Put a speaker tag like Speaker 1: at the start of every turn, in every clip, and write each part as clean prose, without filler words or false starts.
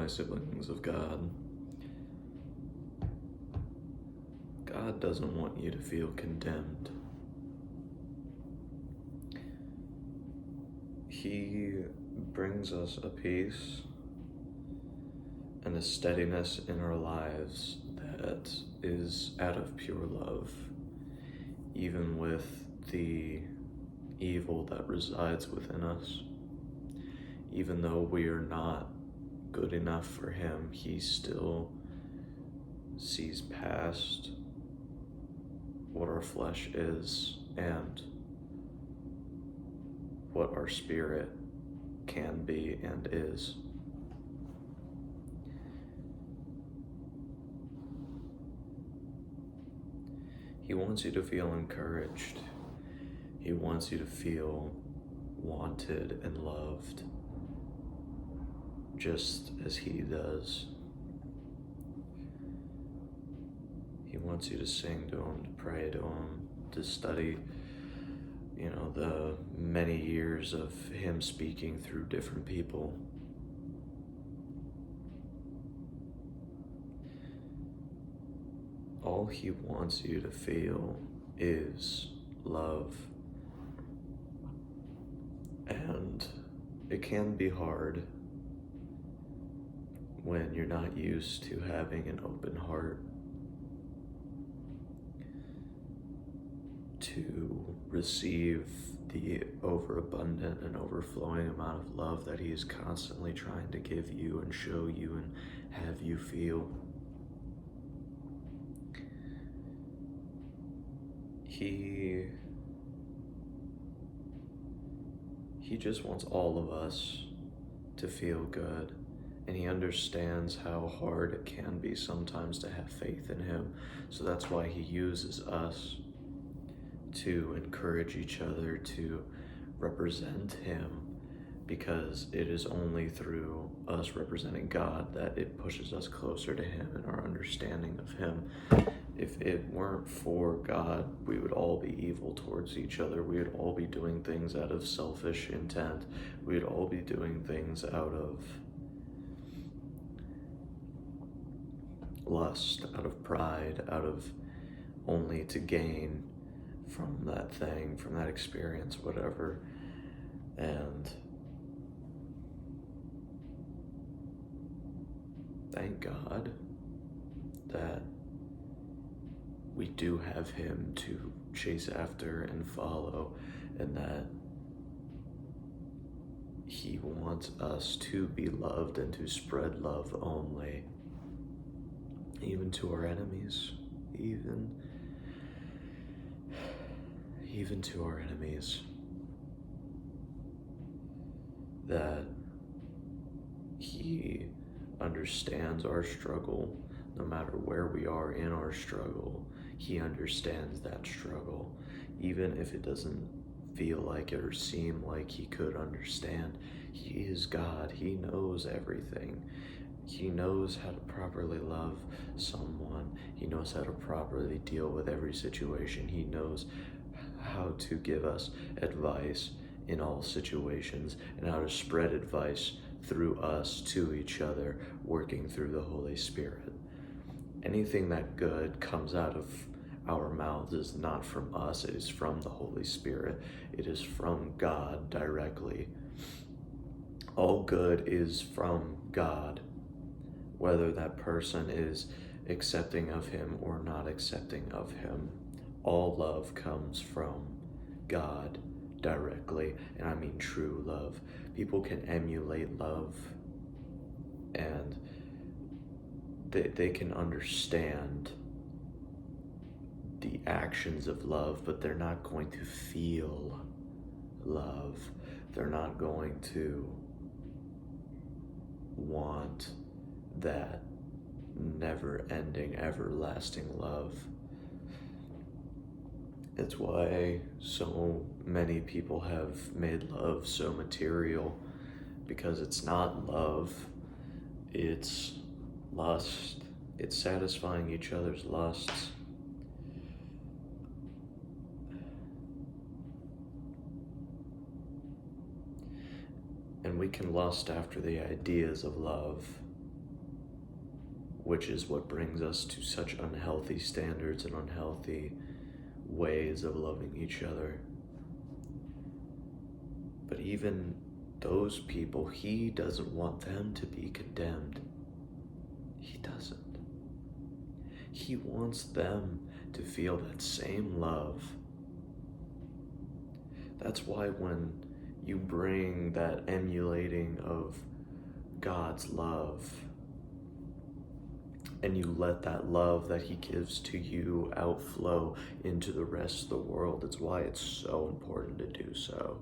Speaker 1: my siblings of God, God doesn't want you to feel condemned. He brings us a peace and a steadiness in our lives that is out of pure love, even with the evil that resides within us. Even though we are not good enough for Him, He still sees past what our flesh is and what our spirit can be and is. He wants you to feel encouraged. He wants you to feel wanted and loved, just as He does. He wants you to sing to Him, to pray to Him, to study, the many years of Him speaking through different people. All He wants you to feel is love. And it can be hard when you're not used to having an open heart to receive the overabundant and overflowing amount of love that He is constantly trying to give you and show you and have you feel. He just wants all of us to feel good, and He understands how hard it can be sometimes to have faith in Him. So that's why He uses us to encourage each other to represent Him, because it is only through us representing God that it pushes us closer to Him and our understanding of Him. If it weren't for God, we would all be evil towards each other. We would all be doing things out of selfish intent. We would all be doing things out of lust, out of pride, out of only to gain from that thing, from that experience, whatever. And thank God that we do have Him to chase after and follow, and that He wants us to be loved and to spread love only, even to our enemies, even to our enemies. That He understands our struggle, no matter where we are in our struggle. He understands that struggle, even if it doesn't feel like it or seem like He could understand. He is God. He knows everything. He knows how to properly love someone. He knows how to properly deal with every situation. He knows how to give us advice in all situations and how to spread advice through us to each other, working through the Holy Spirit. Anything that good comes out of our mouths is not from us, it is from the Holy Spirit. It is from God directly. All good is from God, whether that person is accepting of Him or not accepting of Him. All love comes from God directly, and I mean true love. People can emulate love, and they can understand the actions of love, but they're not going to feel love. They're not going to want that never-ending, everlasting love. It's why so many people have made love so material, because it's not love, it's lust. It's satisfying each other's lusts. And we can lust after the ideas of love, which is what brings us to such unhealthy standards and unhealthy ways of loving each other. But even those people, he doesn't want them to be condemned. He doesn't. He wants them to feel that same love. That's why when you bring that emulating of God's love, and you let that love that he gives to you outflow into the rest of the world, it's why it's so important to do so.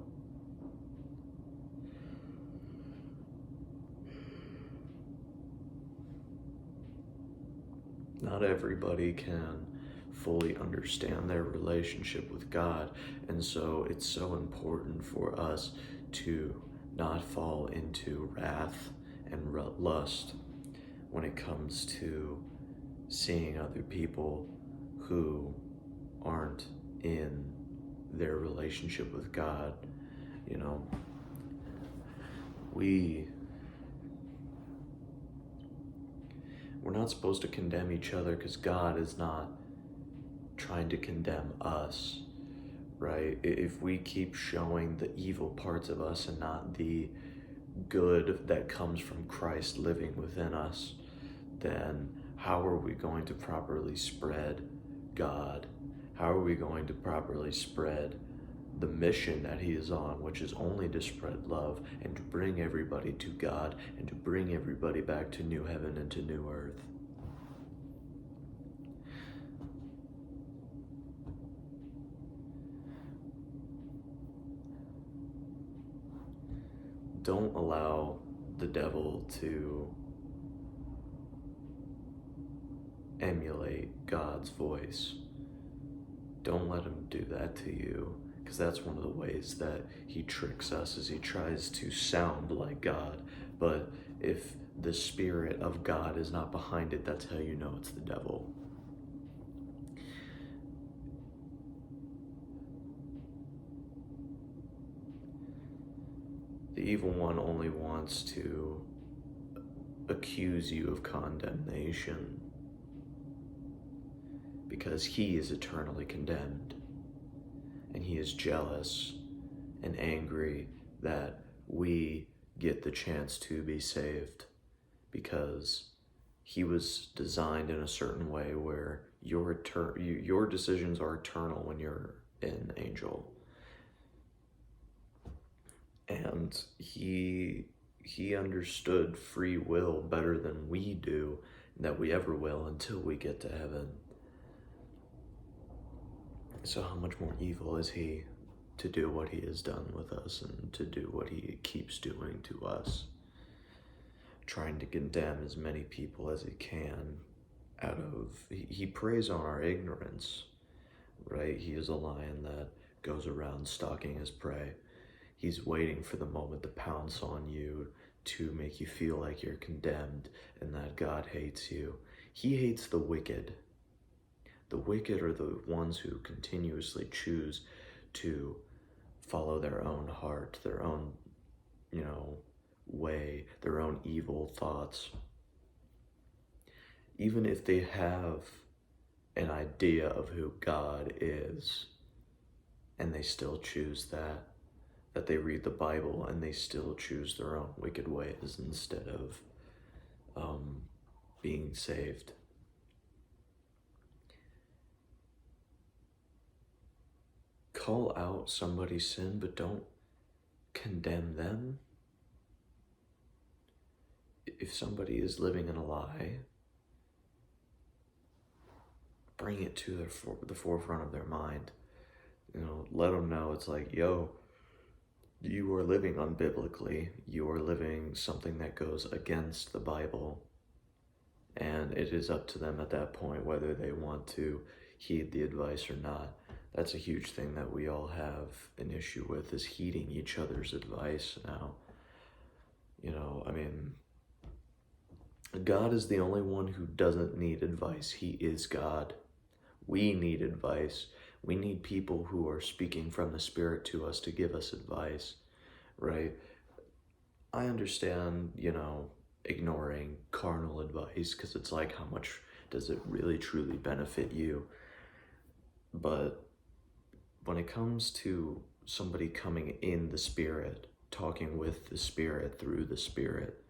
Speaker 1: Not everybody can fully understand their relationship with God, and so it's so important for us to not fall into wrath and lust when it comes to seeing other people who aren't in their relationship with God. You know, we're not supposed to condemn each other because God is not trying to condemn us, right? If we keep showing the evil parts of us and not the good that comes from Christ living within us, then how are we going to properly spread God? How are we going to properly spread the mission that he is on, which is only to spread love and to bring everybody to God and to bring everybody back to new heaven and to new earth? Don't allow the devil to emulate God's voice. Don't let him do that to you, because that's one of the ways that he tricks us, is he tries to sound like God. But if the Spirit of God is not behind it, that's how you know it's the devil. The evil one only wants to accuse you of condemnation because he is eternally condemned, and he is jealous and angry that we get the chance to be saved, because he was designed in a certain way where your decisions are eternal when you're an angel. And he understood free will better than we do, that we ever will until we get to heaven. So how much more evil is he to do what he has done with us and to do what he keeps doing to us, trying to condemn as many people as he can he preys on our ignorance, right? He is a lion that goes around stalking his prey. He's waiting for the moment to pounce on you to make you feel like you're condemned and that God hates you. He hates the wicked. The wicked are the ones who continuously choose to follow their own heart, their own, way, their own evil thoughts. Even if they have an idea of who God is, and they still choose that they read the Bible and they still choose their own wicked ways instead of being saved. Call out somebody's sin, but don't condemn them. If somebody is living in a lie, bring it to the forefront of their mind. Let them know it's like, yo, you are living unbiblically. You are living something that goes against the Bible. And it is up to them at that point whether they want to heed the advice or not. That's a huge thing that we all have an issue with, is heeding each other's advice now. God is the only one who doesn't need advice. He is God. We need advice. We need people who are speaking from the Spirit to us to give us advice, right? I understand, ignoring carnal advice, because it's like, how much does it really truly benefit you? But when it comes to somebody coming in the Spirit, talking with the Spirit, through the Spirit,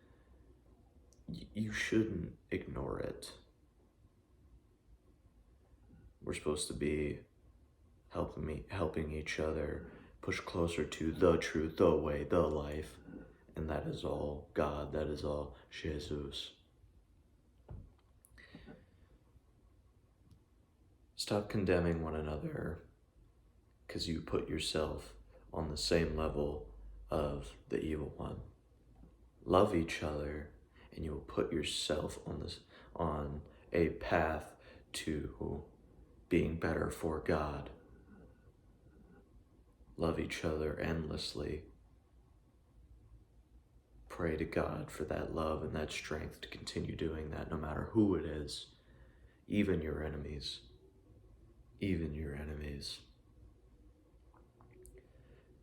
Speaker 1: you shouldn't ignore it. We're supposed to be helping each other push closer to the truth, the way, the life, and that is all God, that is all Jesus. Stop condemning one another because you put yourself on the same level of the evil one. Love each other, and you will put yourself on a path to being better for God. Love each other endlessly. Pray to God for that love and that strength to continue doing that, no matter who it is, even your enemies. Even your enemies.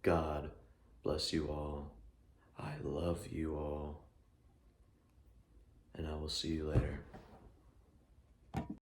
Speaker 1: God bless you all. I love you all. And I will see you later.